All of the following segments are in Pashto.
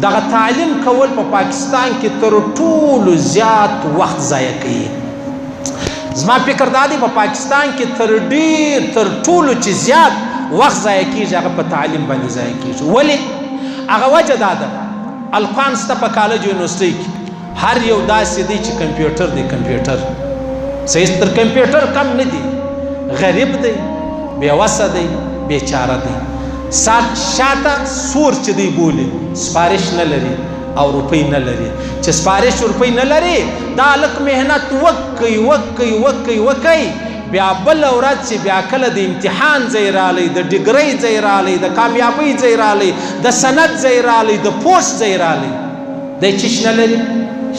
دغه تعلیم کول په پاکستان کې تر ټولو زیات وخت ضایع کوي. زما فکر دا دی په پاکستان کې تر ټولو چې زیات وخت ضایع کیږي هغه په تعلیم باندې ضایع کیږي. ولې؟ هغه وجه دا ده القان شته په کالج یونیورسټۍ کې هر یو داسې دی چې کمپیوټر دی. کمپیوټر صحیح تر کمپیوټر کم نه دی. غریب دی، بېوسه دی، بیچاره دی. شاته سور چې دی بولي سپارش نه لري او روپۍ نه لري. چې سپارش روپۍ نه لري دا هلک محنت وکوي بیا بل ورځ چې بیا کله د امتحان ځای رالی، د ډګرۍ ځای رالی، د کامیابۍ ځای رالی، د سند ځای رالی، د پوسټ ځای رالی، دی چیش نه لري.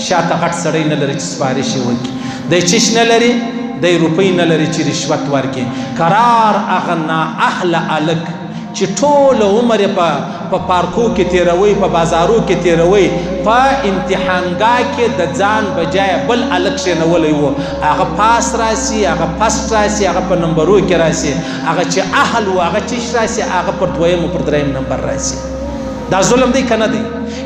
شاته غټ سړی نه لري چې سپارش یې وکړي. دی چیش نه لري، دی روپۍ نه لري چې رشوت ورکړي. قرار هغه نااهله هلک چې ټول عمر په پارکو کې تیروي، په بازارو کې تیروي، په امتحانګاه کې د ځان بجای بل هلک شینولی و، هغه پاس راسي، هغه فسټ راسي، هغه په نمبرو کې راسي، هغه چې اهل و هغه چیش راسي، هغه پر دویم و پر دریم نمبر راسي. دا ظلم دی که نه دی؟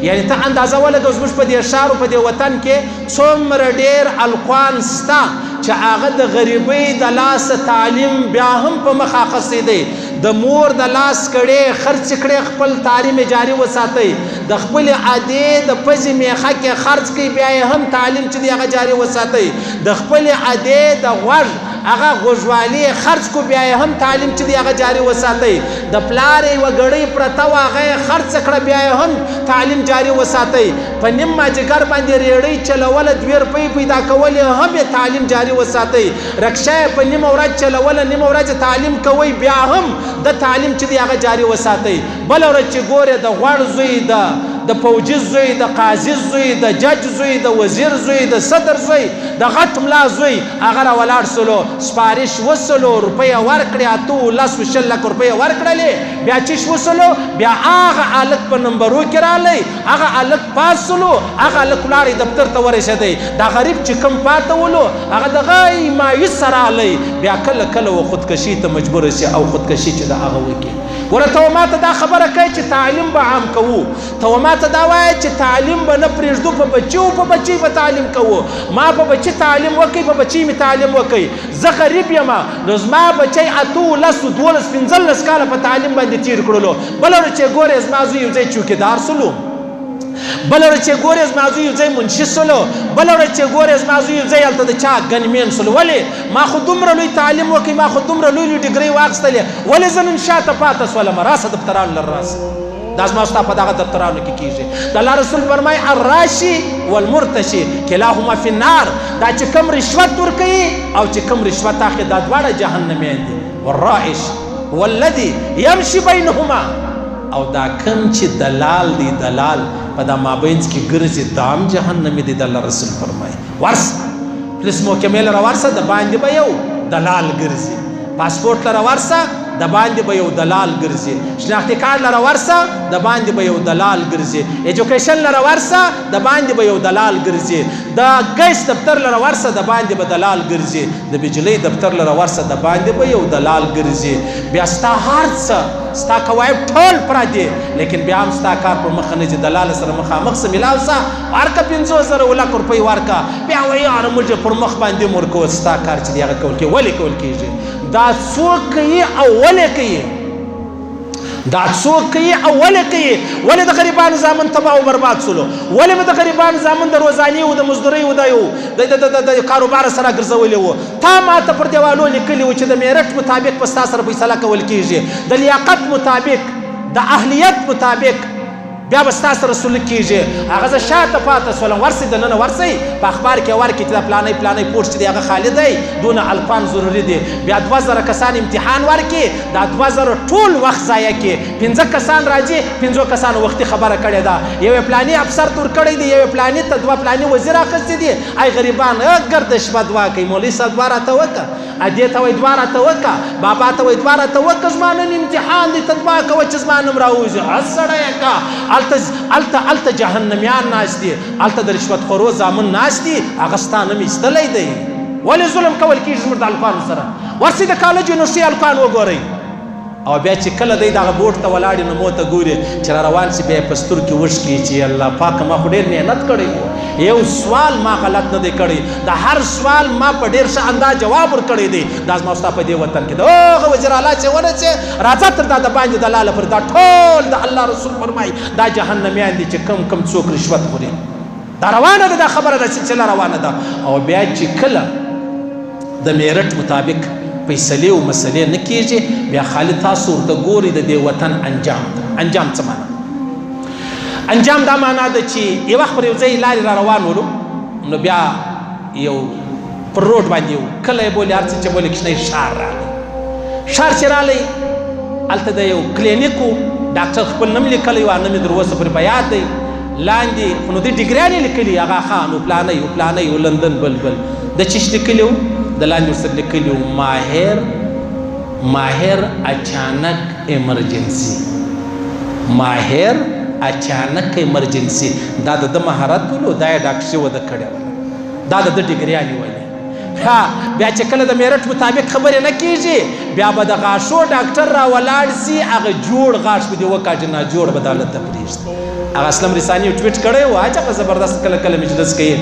یعنی ته اندازه ولګوه زموږ په دې ښار په دې وطن کې څومره ډېر القان سته چې هغه د غریبۍ د لاسه تعلیم بیا هم په مخ اخیستی دی. د مور د لاس کړې خرڅ کړې خپل تعلیم جاري وساتئ. د خپلې ادې د پزې میخه کې خرڅ کړئ بیا یې هم تعلیم چې دی هغه جاري وساتئ. د خپلې ادې د غوږ هغه غوږوالي خرڅ کو بیا یې هم تعلیم چې دی هغه جاري وساتئ. د پلار یوه ګړۍ پرته وه هغه یې خرڅ کړه بیا یې هم تعلیم جاري وساتئ. په نیم ماجګر باندې ریړۍ چلوله 2 روپۍ پیدا کولې هم یې تعلیم جاري وساتئ. رکشه یې په نیمه ورځ چلوله، نیمه ورځ تعلیم کوئ بیا هم د تعلیم چې دی هغه جاري وساتئ. بله ورځ چې ګورې د غوړ زوی، د فوجي زوی، د قاضي زوی، د جج زوی، د وزیر زوی، د صدر زوی، د غټ ملا زوی هغه راولاړ سلو، سپارش وسلو، روپۍ یې ورکړې، 10 لک روپۍ یې ورکړلې، بیا چیش وسلو، بیا هغه هلک په نمبرو کې رالی، هغه هلک پاس سلو، هغه هلک ولاړی دفتر ته ورسېدی. دا غریب چې کم پاته ولو هغه د غی مایوس رالی، بیا کله کله و خودکشي ته مجبوره شي او خودکشي چې د هغه وکړي. ګوره ته ما ته دا خبره کوي چې تعلیم به عام کوو، ته ما ته دا وایه چې تعلیم به نه پرېږدو، په بچي به تعلیم کوو. ما په بچي تعلیم وکړئ، په بچي مې تعلیم وکړئ. زه غریب یم نو زما بچی 8 10 12 15 کاله په تعلیم باندې تیر کړلو. بله ورځ چې ګورې زما زوی یو ځای چوکیدار سلو، بله ورځ چې ګورې زما زوی یو ځای منشي سلو، بله ورځ چې ګورې زما زوی یو ځای هلته د چا ګنمین سلو. ولې؟ ما خو دومره لوی تعلیم وکړئ، ما خو دومره لوی ډګرۍ واخیستلې، ولې زه نن شاته پاته سولم؟ راسه دفترانو لر راسه. دا زما ستا په دغه دفترانو کې کېږي. د الله رسول فرمایي الراشي والمرتشي کلاهما فی النار. دا چې کم رشوت ورکوي او چې کم رشوت اخلي دا دواړه جهنمیان دي. والرائش والذي يمشي بینهما، او دا کم چې دلال دی، دلال په دا مابینځ کې ګرځي دا هم جهنمي دی. د الله رسول فرمایي ورسه پولیس محکمې لره ورسه د باندې به یو دلال ګرځي، پاسپورټ لره ورسه د باندې به یو دلال ګرځي، شناختي کارت لره ورسه د باندې به یو دلال ګرځي، ایجوکیشن لره ورسه د باندې به یو دلال ګرځي، د ګیس دفتر لره ورسه د باندې به دلال ګرځي، د بجلی دفتر لره ورسه د باندې به یو دلال ګرځي. بیا ستا هر څه ستا قواعد ټول پردي، لیکن بیا هم ستا کار پر مخ نه ځي. دلال سره مخامخ سه ملاو سه ورکه 50,000 لک روپۍ ورکه، بیا وایي یاره موږ پر مخ باندې مرکو. ستا کار چې دی هغه کول کېږي. ولې کول کېږي؟ دا څوک کوي او ولې کوي؟ دا څوک کوي او ولې کوي؟ ولې د غریبانو زامن تباه او برباد سولو؟ ولې مې د غریبانو زامن د روزاني او د مزدورۍ او د کاروبار سره ګرځولي وو؟ تا ما ته پر دیوالو لیکلي وو چې د میرټ مطابق په ستا سره فیصله کول کېږي، د لیاقت مطابق، د اهلیت مطابق بیا به ستا سره سلوک کېږي. هغه زه شاته پاته سولم. ورسئ دننه ورسئ، په اخبار کې ورکړي چې دا پلانی پوسټ چې دی هغه خالي دی، دونه الفان ضروري دی. بیا 2000 کسان امتحان ورکړي، دا 2000 ټول وخت ضایع کړي. 5 کسان راځي، 5 کسانو وختي خبره کړې ده، یو پلاني افسر تور کړی دی، یو پلاني ته 2 پلاني وزیر اخیستی دي. ای غریبان ګرد شپه دعا کوي، مولوي صاحب دعا راته وکړه، ادې ته وایي دعا راته وکړه، بابا ته وایي دعا راته وکړه، زما نن امتحان دی ته دعا کوه چې زما نوم راوځي. سړیه که الته جهنمیان ناست دي، الته د رشوت خورو زامن ناست دي، هغه ستا نوم ایستلی دی. ولې ظلم کول کېږي زموږ د الکانو سره؟ ورسئ د کالج یونیورسټۍ الکان وګورئ او بیا چې کله دی دغه بوټ ته ولاړ نو مو ته ګوري چې را روان شي بیا په سترګو کې وشکي چې الله پاک ما خو ډېر محنت کړی یو سوال ما غلط نه دی کړی د هر سوال ما په ډېر ښه انداز جواب ورکړی دی دا زما ستا په دې وطن کې د هغه وزیر اعلی چې ونه چې راځه تر دا د باندې د لاله پر دا ټول د الله رسول فرمایي دا جهنمیان دي چې کم څوک رشوت خوري دا روانه ده دا خبره ده سلسله روانه ده او بیا چې کله د میرټ مطابق فیصلې او مسلې نه کېږي بیا خالد تاسو ورته ګورئ د دې وطن انجام څه معنا انجام دا معنا ده چې یو وخت پر یو ځای لارې را روان ولو نو بیا یو پر روډ باندې یو کله یې بولي هر څه چې بولي کښنی ښار راغی ښار چې راغلی هلته د یو کلینیک و ډاکټر خپل نوم لیکلی و نوم یې در اوسه پورې په یاد دی لاندې خو نو دوی ډګریان یې لیکلي هغه خان و پلانی و لندن بل د چیش لیکلي و د لاندې ورسره لیکلي و ماهر اچانک ایمرجنسي دا د ده مهارت ولو دا یې ډاکټري وده کړې وله دا د ده ډګریانې ولې ها بیا چې کله د میرټ مطابق خبرې نه کېږي بیا به د غاښو ډاکټر را ولاړ سي هغه جوړ غاښ به دې وکاږي ناجوړ به د هلته پرېږدي هغه اسلم رساني ټویټ کړی و هغه زبردست کله مجلس کوي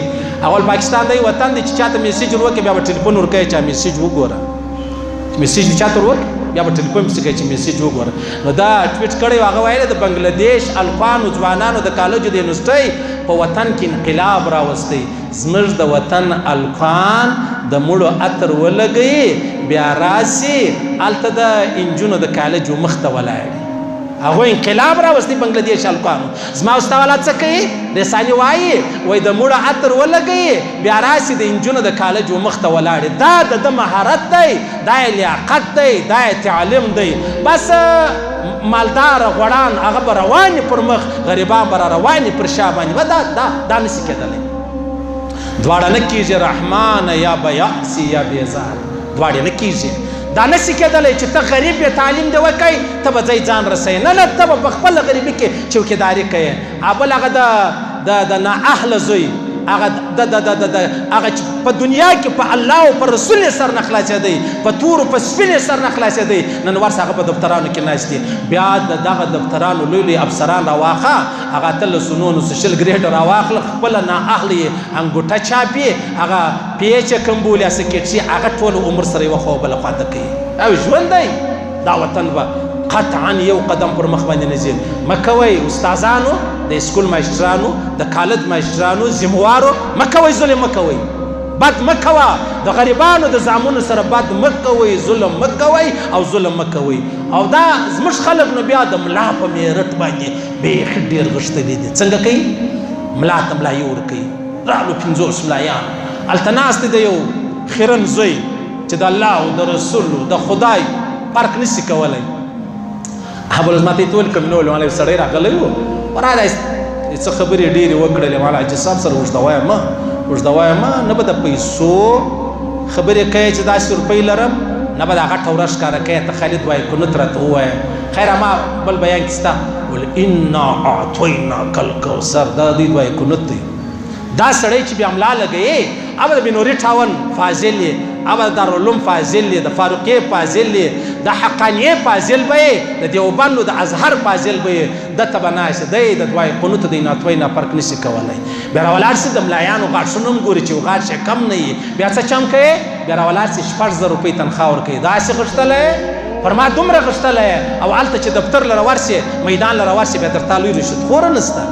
اول پاکستان دی وطن دی چې چاته میسیج ورکړي بیا به ټلیفون ورکوي چا میسیج وګوره میسیج چاته ورکړي بیا به ټلیفون پسې کوي چې میسیج وګوره نو دا ټویټ کړی و هغه ویلی د بنګلادیش الفانو ځوانانو د کالجو د یونیورسټۍ په وطن کې انقلاب راوستی زموږ د وطن الفان د مړو عطر ولګوي بیا راسي هلته د انجونو د کالجو مخ ته ولاړي هغه انقلاب راوستی بنگلادیش الکانو زما استاد والا څه کوي رسالي وایي د مړه عطر ولګي بیا راسي د انجونو د کالجو مخ ته ولاړې دا د مهارت دی دا لیاقت دی دا تعلیم دی بس مالدار غوړان هغه به رواني پر مخ غریبان به رواني پر شا باندې دا نشي کېدلی دواړه نه کېږي رحمان یا بیاسی یا بیزار دواړه نه کېږي دا نشي کېدلی چې ته غریب یې تعلیم دې وکړي ته به ځای ځان رسوي نه ته به په خپله غریبي کې چوکیداري کوې بل هغه د نااهله زوی هغه چې په دنیا کې په الله او په رسول یې سر نه خلاصېدی په تورو په سپین یې سر نه خلاصېدی نن ورس هغه په دفترانو کې ناست دي بیا د دغه دفترانو لوی افسران راواخه هغه اتلس نولس شل ګریډ راواخله خپله نااهله یې انګوټه چاپي هغه پیچ یې کوم بولي سکیټ شي هغه ټول عمر سره یوه خوا بله خوا ته کوي او ژوند دی دا وطن به قطعا یو قدم پر مخ باندې نه ځي مه کوئ استادانو د اسکول ماشټرانو د کالج ماشټرانو ذموارو مه کوئ ظلم مه کوئ بد مه کوه د غریبانو د زامنو سره بد مه کوئ ظلم مه کوئ او ظلم مه کوئ او دا زموږ خلک نو بیا د ملا په میرټ باندې بیخي ډېر غښتلي دي څنګه کوي ملا ته ملایي ورکوي رالو 50 ملایان هلته ناست دی د یو خیرن زوی چې د الله او د رسول د خدای فرق نشي کولی ابل ما ته ټول کمنول مالې سړی راغلی و راځه څه خبرې ډېرې وکړلې مالا حاجي صاحب سره اوږده وایم نه به د پیسو خبرې کوې چې داسې روپۍ لرم نه به د هغه ټوره ښکاره کوې ته خالد وایي کنت راته ووایه خیر ما بل بیان کې ستا ول انا اعطیناک الکوثر دا دوی وایي کنت دی دا سړی چې بیا ملا لګوي ابه د بنوري ټاون فاضل یې ابه د دارالعلوم فاضل یې د فاروقیې فاضل یې د حقانیې فاضل به یې د دیوبند د ازهر فاضل به یې دته به ناست دی د دوای قنوت دی ناتوی نه فرق نشي کولی بیا راولاړ شي د ملایانو غاښونه هم ګوري چې غاښ یې کم نه وي بیا څه چم کوې بیا راولاړ شي 6,000 روپۍ تنخوا ورکوي داسې غښتلی پر ما دومره غښتلی او هلته چې دفتر لره ورسې میدان لره ورسې بیا درته لوی رشوتخوره نشته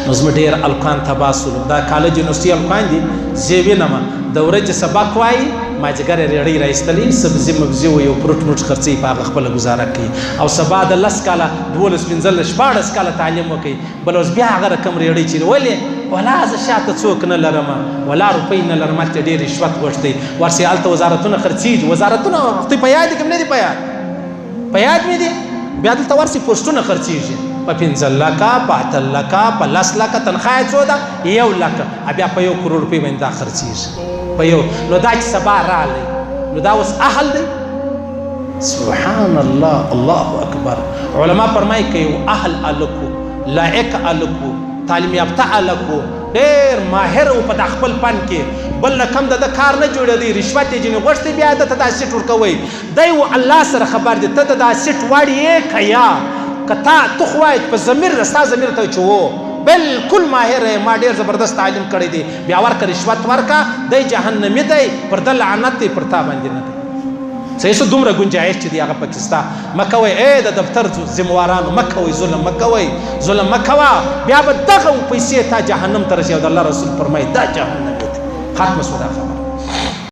نو زما ډېر الکان تباه سولو دا کالج یونیورسټي الکان دي زه یې وینم د ورځې سبق وایي ماجګر یې ریړۍ راایستلي سبزي مبزي و یو پروټ موټ خرڅوي په هغه خپله ګزاره کوي او سبا د 10 کاله 12 15 14 کاله تعلیم وکوي بل اوس بیا هغه رقم ریړۍ چیري ولې ولا زه شاته څوک نه لرم ولا روپۍ نه لرم هلته ډېر رشوت غوښتی ورسې هلته وزارتونه خرڅېږي وزارتونه ته په یاد دي که نه دي په یاد مې دي بیا دلته ورسې پوسټونه خرڅېږي په 15 لکه په 8 لکه په 10 لکه تنخوا یې څو ده 1 لکه بیا په 1 کروڑ روپۍ باندې دا خرڅېږي په یو نو دا چې سبا راغلی نو دا اوس اهل دی سبحان الله الله اکبر علما فرمایي که یو اهل الکو لایق الکو تعلیم یافته الکو ډېر ماهر و په د خپل فن کې بل نه کم د کار نه جوړ دی رشوت یې جنې غوښتې بیا د ته دا سیټ ورکوئ دی و الله سره خبر دی ته د دا سیټ وړ یې که یا که ته خو وایې په ضمیر ستا ضمیر ته چې و بالکل ماهر ما ډېر زبردست تعلیم کړی دی بیا ورکه رشوت ورکه دی جهنمي دی پر ده لعنت دی پر تا باندې نه دی صحیح څه دومره ګنجایش چې دی هغه پکې ستا مه کوئ د دفتر ذموارانو مه کوئ ظلم مه کوئ ظلم مه کوه بیا به دغه پیسې تا جهنم ته رسي او د الله رسول فرمایي دا جهنم دی ختمه شوه دا خبره